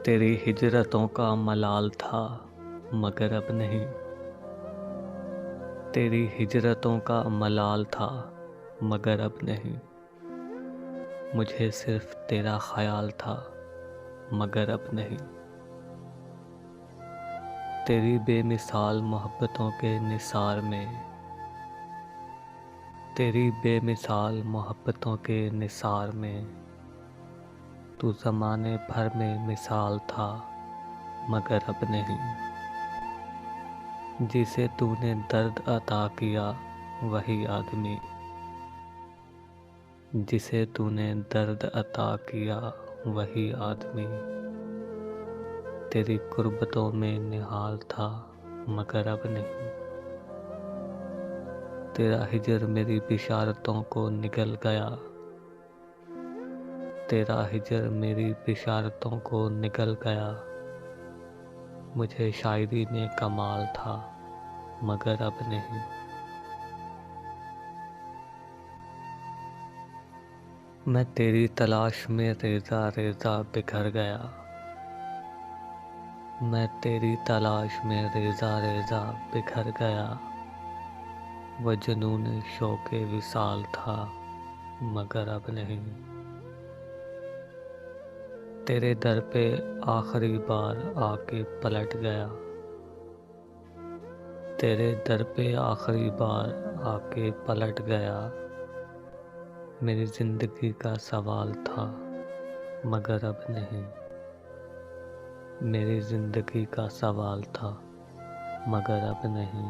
तेरी हिजरतों का मलाल था मगर अब नहीं। तेरी हिजरतों का मलाल था मगर अब नहीं। मुझे सिर्फ तेरा ख्याल था मगर अब नहीं। तेरी बेमिसाल मोहब्बतों के निसार में, तेरी बेमिसाल मोहब्बतों के निसार में तू ज़माने भर में मिसाल था मगर अब नहीं। जिसे तूने दर्द अता किया वही आदमी, जिसे तूने दर्द अता किया वही आदमी तेरी कुर्बतों में निहाल था मगर अब नहीं। तेरा हिजर मेरी बिशारतों को निगल गया, तेरा हिजर मेरी बिशारतों को निगल गया। मुझे शायरी में कमाल था मगर अब नहीं। मैं तेरी तलाश में रेज़ा रेज़ा बिखर गया, मैं तेरी तलाश में रेज़ा रेज़ा बिखर गया। वह जुनून शौक़े विसाल था मगर अब नहीं। तेरे दर पे आखिरी बार आके पलट गया, तेरे दर पे आखिरी बार आके पलट गया। मेरी ज़िंदगी का सवाल था मगर अब नहीं। मेरी ज़िंदगी का सवाल था मगर अब नहीं।